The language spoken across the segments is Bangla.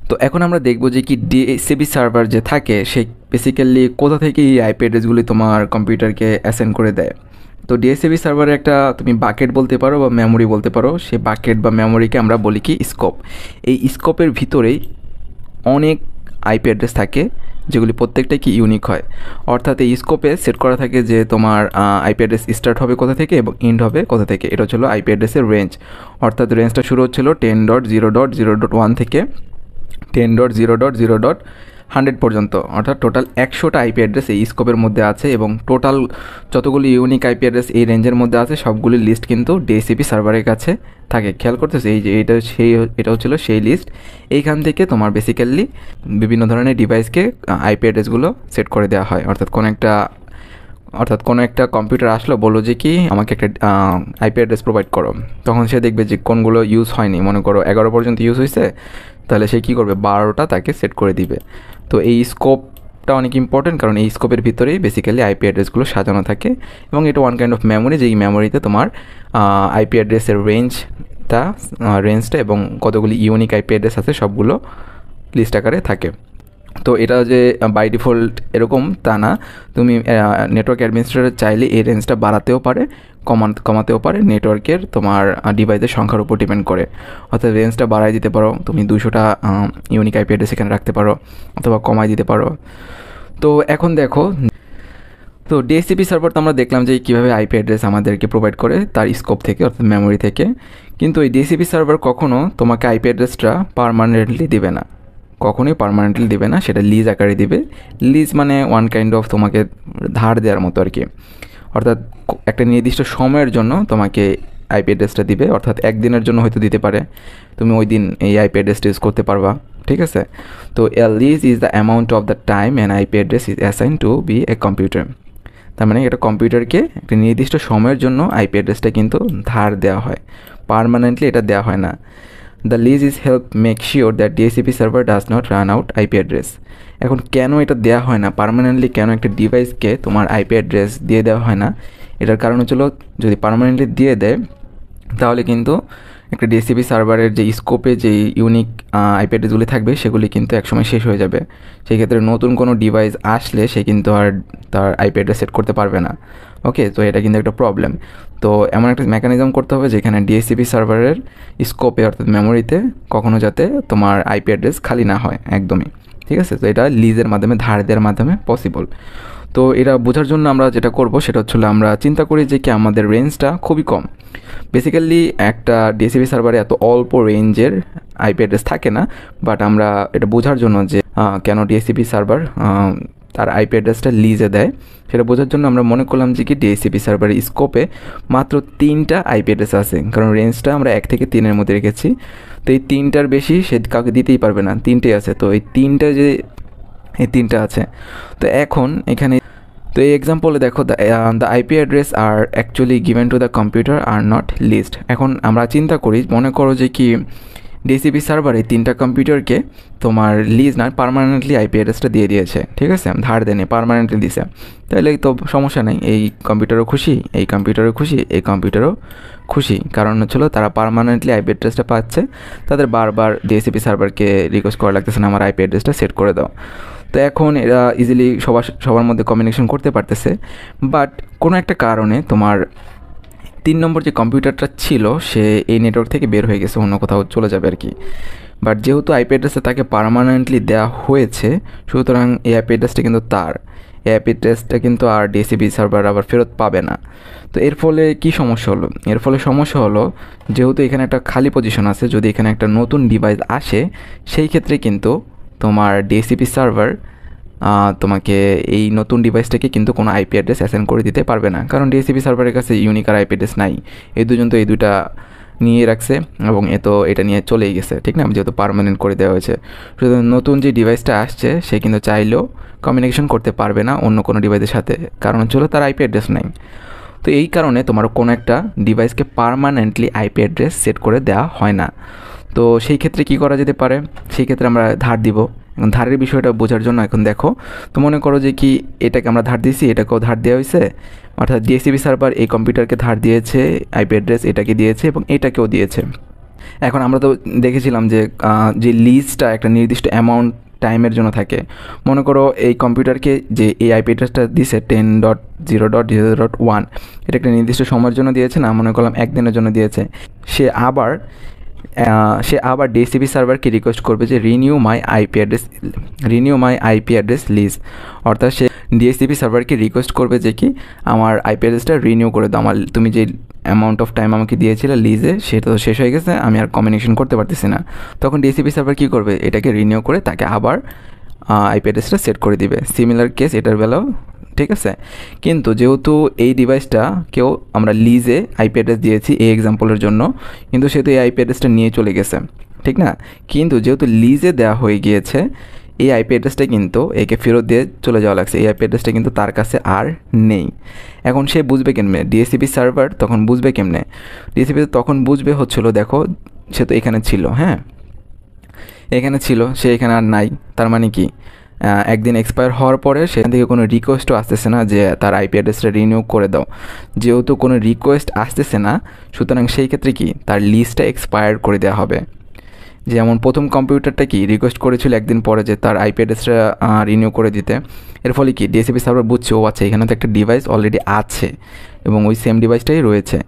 তো এখন আমরা দেখব যে কি ডিএসসিপি সার্ভার যে থাকে সে বেসিক্যালি কোথা থেকে এই আইপি অ্যাড্রেসগুলি তোমার কম্পিউটারকে অ্যাসাইন করে দেয়। তো ডিএসসিপি সার্ভারে একটা তুমি বাকেট বলতে পারো বা মেমোরি বলতে পারো, সেই বাকেট বা মেমোরিকে আমরা বলি কি স্কোপ। এই স্কোপের ভিতরেই অনেক আইপি অ্যাড্রেস থাকে যেগুলি প্রত্যেকটাই কি ইউনিক হয়। অর্থাৎ এই স্কোপে সেট করা থাকে যে তোমার আইপি অ্যাড্রেস স্টার্ট হবে কোথা থেকে এবং এন্ড হবে কোথা থেকে। এটা হচ্ছিলো আইপি অ্যাড্রেসের রেঞ্জ। অর্থাৎ রেঞ্জটা শুরু হচ্ছিলো 10.0.0.1 থেকে 10.0.0.100 পর্যন্ত, অর্থাৎ টোটাল 100টা আইপি অ্যাড্রেস এই স্কোপের মধ্যে আছে এবং টোটাল যতগুলি ইউনিক আইপি অ্যাড্রেস এই রেঞ্জের মধ্যে আছে সবগুলির লিস্ট কিন্তু ডিএসসিপি সার্ভারের কাছে থাকে। খেয়াল করতেছে এই যে এটা হচ্ছিল সেই লিস্ট। এইখান থেকে তোমার বেসিক্যালি বিভিন্ন ধরনের ডিভাইসকে আইপি অ্যাড্রেসগুলো সেট করে দেওয়া হয়। অর্থাৎ কোনো একটা কম্পিউটার আসলো, বললো যে কি আমাকে একটা আইপি অ্যাড্রেস প্রোভাইড করো, তখন সে দেখবে যে কোনগুলো ইউজ হয়নি, মনে করো 11 পর্যন্ত ইউজ হয়েছে, তাহলে সে কী করবে 12টা তাকে সেট করে দিবে। তো এই স্কোপটা অনেক ইম্পর্টেন্ট, কারণ এই স্কোপের ভিতরেই বেসিক্যালি আইপি অ্যাড্রেসগুলো সাজানো থাকে এবং এটা ওয়ান কাইন্ড অফ মেমোরি, যেই মেমোরিতে তোমার আইপি অ্যাড্রেসের রেঞ্জটা এবং কতগুলি ইউনিক আইপি অ্যাড্রেস আছে সবগুলো লিস্ট আকারে থাকে। তো এটা যে বাই ডিফল্ট এরকম তা না, তুমি নেটওয়ার্ক অ্যাডমিনিস্ট্রেটর চাইলে এই রেঞ্জটা বাড়াতেও পারে, কমাতেও পারে, নেটওয়ার্কের তোমার ডিভাইসের সংখ্যার উপর ডিপেন্ড করে। অর্থাৎ রেঞ্জটা বাড়াই দিতে পারো, তুমি 200টা ইউনিক আইপি অ্যাড্রেস এখানে রাখতে পারো অথবা কমাই দিতে পারো। তো এখন দেখো, তো ডিএসসিপি সার্ভার তো আমরা দেখলাম যে কীভাবে আইপি অ্যাড্রেস আমাদেরকে প্রোভাইড করে তার স্কোপ থেকে, অর্থাৎ মেমোরি থেকে। কিন্তু এই ডিএসসিপি সার্ভার কখনও তোমাকে আইপি অ্যাড্রেসটা পার্মানেন্টলি দিবে না, কখনোই পার্মানেন্টলি দিবে না, সেটা লিজ আকারে দিবে। লিজ মানে ওয়ান কাইন্ড অফ তোমাকে ধার দেওয়ার মতো আর কি। অর্থাৎ একটা নির্দিষ্ট সময়ের জন্য তোমাকে আইপি অ্যাড্রেসটা দিবে, অর্থাৎ একদিনের জন্য হয়তো দিতে পারে, তুমি ওই দিন এই আইপি অ্যাড্রেসটা ইউজ করতে পারবা, ঠিক আছে। তো a lease is the amount of the time an IP address is assign to be a computer. তার মানে এটা কম্পিউটারকে একটা নির্দিষ্ট সময়ের জন্য আইপি অ্যাড্রেসটা কিন্তু ধার দেওয়া হয়, পার্মানেন্টলি এটা দেওয়া হয় না। The lease is help make sure that DSCP server does not run out IP address. এখন কেন এটা দেওয়া হয় না পার্মানেন্টলি, কেন একটা ডিভাইসকে তোমার আইপি অ্যাড্রেস দিয়ে দেওয়া হয় না, এটার কারণ হচ্ছিল যদি পার্মানেন্টলি দিয়ে দেয় তাহলে কিন্তু একটা ডিএসসিপি সার্ভারের যে স্কোপে যে ইউনিক আইপি অ্যাড্রেসগুলি থাকবে সেগুলি কিন্তু একসময় শেষ হয়ে যাবে। সেই ক্ষেত্রে নতুন কোনো ডিভাইস আসলে সে কিন্তু আর তার আইপি অ্যাড্রেস সেট করতে পারবে না। ওকে, তো এটা কিন্তু একটা প্রবলেম। তো এমন একটা মেকানিজম করতে হবে যেখানে ডিএসসিপি সার্ভারের স্কোপে অর্থাৎ মেমোরিতে কখনো যাতে তোমার আইপি অ্যাড্রেস খালি না হয় একদমই, ঠিক আছে। তো এটা লিজের মাধ্যমে, ধার দেওয়ার মাধ্যমে পসিবল। তো এটা বোঝার জন্য আমরা যেটা করব সেটা হচ্ছিল আমরা চিন্তা করি যে কি আমাদের রেঞ্জটা খুবই কম। বেসিক্যালি একটা ডিএসসিপি সার্ভারে এত অল্প রেঞ্জের আইপি অ্যাড্রেস থাকে না, বাট আমরা এটা বোঝার জন্য যে কেন ডিএসসিপি সার্ভার তার আইপি অ্যাড্রেসটা লিজে দেয় সেটা বোঝার জন্য আমরা মনে করলাম যে কি ডিএসসিপি সার্ভারের স্কোপে মাত্র 3টা আইপি অ্যাড্রেস আছে, কারণ রেঞ্জটা আমরা 1 থেকে 3-এর মধ্যে রেখেছি। তো এই 3টার বেশি সে কাউকে দিতেই পারবে না, 3টে আছে। তো এই 3টা আছে। তো এখন এখানে তো এই এক্সাম্পলে দেখো the IP address are actually given to the computer are not list. এখন আমরা চিন্তা করি, মনে করো যে কি ডিএসসিপি সার্ভারে 3টা কম্পিউটারকে তোমার লিজ না পার্মানেন্টলি আইপি অ্যাড্রেসটা দিয়ে দিয়েছে, ঠিক আছে, ধার দেনে পার্মানেন্টলি দিয়েছে, তাহলে তো সমস্যা নেই, এই কম্পিউটারও খুশি, এই কম্পিউটারও খুশি, এই কম্পিউটারও খুশি। কারণ হচ্ছিলো তারা পার্মানেন্টলি আইপি অ্যাড্রেসটা পাচ্ছে, তাদের বারবার ডিএসসিপি সার্ভারকে রিকোয়েস্ট করা লাগতেছে না আমার আইপি অ্যাড্রেসটা সেট করে দাও। তো এখন এরা ইজিলি সবার মধ্যে কমিউনিকেশন করতে পারতেছে। বাট কোনো একটা কারণে তোমার 3 নম্বর যে কম্পিউটারটা ছিল সে এই নেটওয়ার্ক থেকে বের হয়ে গেছে, অন্য কোথাও চলে যাবে আর কি। বাট যেহেতু আইপি অ্যাড্রেসটা তাকে পার্মানেন্টলি দেওয়া হয়েছে, সুতরাং এই আইপি অ্যাড্রেসটা কিন্তু তার, এই আইপি অ্যাড্রেসটা কিন্তু আর ডিএসসিপি সার্ভার আবার ফেরত পাবে না। তো এর ফলে কী সমস্যা হলো? এর ফলে সমস্যা হলো যেহেতু এখানে একটা খালি পজিশন আছে, যদি এখানে একটা নতুন ডিভাইস আসে সেই ক্ষেত্রে কিন্তু তোমার ডিএসসিপি সার্ভার তোমাকে এই নতুন ডিভাইসটাকে কিন্তু কোনো আইপি অ্যাড্রেস অ্যাসাইন করে দিতে পারবে না, কারণ ডিএসসিপি সার্ভারের কাছে ইউনিক আর আইপি অ্যাড্রেস নাই। এই দুজন তো এই দুইটা নিয়ে রাখছে এবং এটা নিয়ে চলেই গেছে, ঠিক না, যেহেতু পার্মানেন্ট করে দেওয়া হয়েছে। সুতরাং নতুন যে ডিভাইসটা আসছে সে কিন্তু চাইলেও কমিউনিকেশন করতে পারবে না অন্য কোনো ডিভাইসের সাথে, কারণ হচ্ছিল তার আইপি অ্যাড্রেস নাই। তো এই কারণে তোমার কোনো একটা ডিভাইসকে পার্মানেন্টলি আইপি অ্যাড্রেস সেট করে দেওয়া হয় না। তো সেই ক্ষেত্রে কী করা যেতে পারে? সেই ক্ষেত্রে আমরা ধার দিব। এখন ধারের বিষয়টা বোঝার জন্য এখন দেখো, তো মনে করো যে কি এটাকে আমরা ধার দিয়েছি, এটাকেও ধার দেওয়া হয়েছে, অর্থাৎ ডিএসসিপি সার্ভার এই কম্পিউটারকে ধার দিয়েছে আইপি অ্যাড্রেস, এটাকে দিয়েছে এবং এটাকেও দিয়েছে। এখন আমরা তো দেখেছিলাম যে লিজটা একটা নির্দিষ্ট অ্যামাউন্ট টাইমের জন্য থাকে। মনে করো এই কম্পিউটারকে যে এই আইপি অ্যাড্রেসটা দিছে 10.0.0.1, এটা একটা নির্দিষ্ট সময়ের জন্য দিয়েছে না, মনে করলাম একদিনের জন্য দিয়েছে। সে আবার ডিএসসিপি সার্ভারকে রিকোয়েস্ট করবে যে renew my IP address lease. অর্থাৎ সে ডিএসসিপি সার্ভারকে রিকোয়েস্ট করবে যে কি আমার আইপি অ্যাড্রেসটা রিনিউ করে দাও, তুমি যে অ্যামাউন্ট অফ টাইম আমাকে দিয়েছিলে লিজে সেটা তো শেষ হয়ে গেছে, আমি আর কমিউনিকেশন করতে পারতেছি না। তখন ডিএসসিপি সার্ভার কী করবে, এটাকে রিনিউ করে তাকে আবার আইপি অ্যাড্রেসটা সেট করে দিবে। সিমিলার কেস এটার বেলাও, ঠিক আছে। কিন্তু যেহেতু এই ডিভাইসটাকেও আমরা লিজে আইপি অ্যাড্রেস দিয়েছি এই এক্সাম্পলের জন্য, কিন্তু সে তো এই আইপি অ্যাড্রেসটা নিয়ে চলে গেছে, ঠিক না। কিন্তু যেহেতু লিজে দেওয়া হয়ে গিয়েছে, এই আইপি অ্যাড্রেসটা কিন্তু একে ফেরত দিয়ে চলে যাওয়া লাগছে, এই আইপি অ্যাড্রেসটা কিন্তু তার কাছে আর নেই। এখন সে বুঝবে কেমনে, ডিএসসিপি সার্ভার তখন বুঝবে কেমনে, ডিএসসিপি তখন বুঝবে হচ্ছিলো, দেখো সে তো এখানে ছিল, হ্যাঁ এখানে ছিল, সে এখানে আর নাই, তার মানে কি একদিন এক্সপায়ার হওয়ার পরে সেখান থেকে কোনো রিকোয়েস্টও আসতেছে না যে তার আইপি অ্যাড্রেসটা রিনিউ করে দাও। যেহেতু কোনো রিকোয়েস্ট আসতেছে না, সুতরাং সেই ক্ষেত্রে কি তার লিস্টটা এক্সপায়ার করে দেওয়া হবে। যেমন প্রথম কম্পিউটারটা কি রিকোয়েস্ট করেছিল একদিন পরে যে তার আইপি অ্যাড্রেসটা রিনিউ করে দিতে। এর ফলে কি ডিএসসিপি সার্ভার বুঝছে, ও আচ্ছা এখানে তো একটা ডিভাইস অলরেডি আছে এবং ওই সেম ডিভাইসটাই রয়েছে।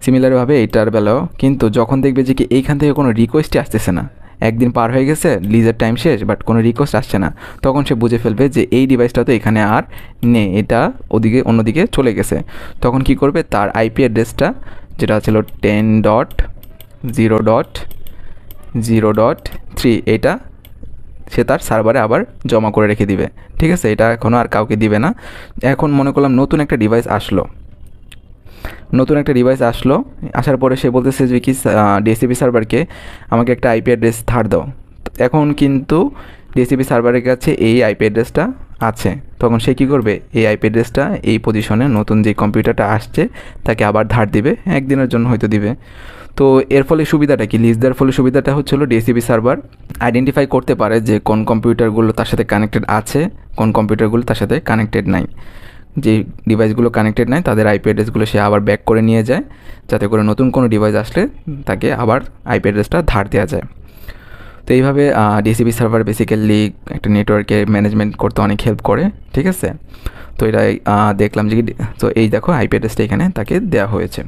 সিমিলারভাবে এইটার বেলাও কিন্তু যখন দেখবে যে কি এইখান থেকে কোনো রিকোয়েস্টই আসতেছে না, একদিন পার হয়ে গেছে, লিজের টাইম শেষ, বাট কোনো রিকোয়েস্ট আসছে না, তখন সে বুঝে ফেলবে যে এই ডিভাইসটা তো এখানে আর নেই, এটা অন্যদিকে চলে গেছে। তখন কি করবে, তার আইপি অ্যাড্রেসটা যেটা ছিল 10.0.0.3 এটা সে তার সার্ভারে আবার জমা করে রেখে দিবে, ঠিক আছে। এটা এখনও আর কাউকে দিবে না। এখন মনে করলাম নতুন একটা ডিভাইস আসলো, আসার পরে সে বলতেছে যে কি ডিএসসিপি সার্ভারকে আমাকে একটা আইপি অ্যাড্রেস ধার দাও। এখন কিন্তু ডিএসসিপি সার্ভারের কাছে এই আইপি অ্যাড্রেসটা আছে, তখন সে কী করবে, এই আইপি অ্যাড্রেসটা এই পজিশনে নতুন যে কম্পিউটারটা আসছে তাকে আবার ধার দিবে, একদিনের জন্য হয়তো দিবে। তো এর ফলে সুবিধাটা কি, লিজ দেওয়ার ফলে সুবিধাটা হচ্ছিল ডিএসসিপি সার্ভার আইডেন্টিফাই করতে পারে যে কোন কম্পিউটারগুলো তার সাথে কানেক্টেড আছে, কোন কম্পিউটারগুলো তার সাথে কানেক্টেড নাই। যে ডিভাইসগুলো কানেক্টেড নাই তাদের আইপি অ্যাড্রেসগুলো সে আবার ব্যাক করে নিয়ে যায়, যাতে করে নতুন কোনো ডিভাইস আসলে তাকে আবার আইপি অ্যাড্রেসটা ধার দেওয়া যায়। তো এইভাবে ডিএসসিপি সার্ভার বেসিক্যালি একটা নেটওয়ার্কে ম্যানেজমেন্ট করতে অনেক হেল্প করে, ঠিক আছে। তো এটা দেখলাম যে তো এই দেখো আইপি অ্যাড্রেসটা এখানে তাকে দেওয়া হয়েছে।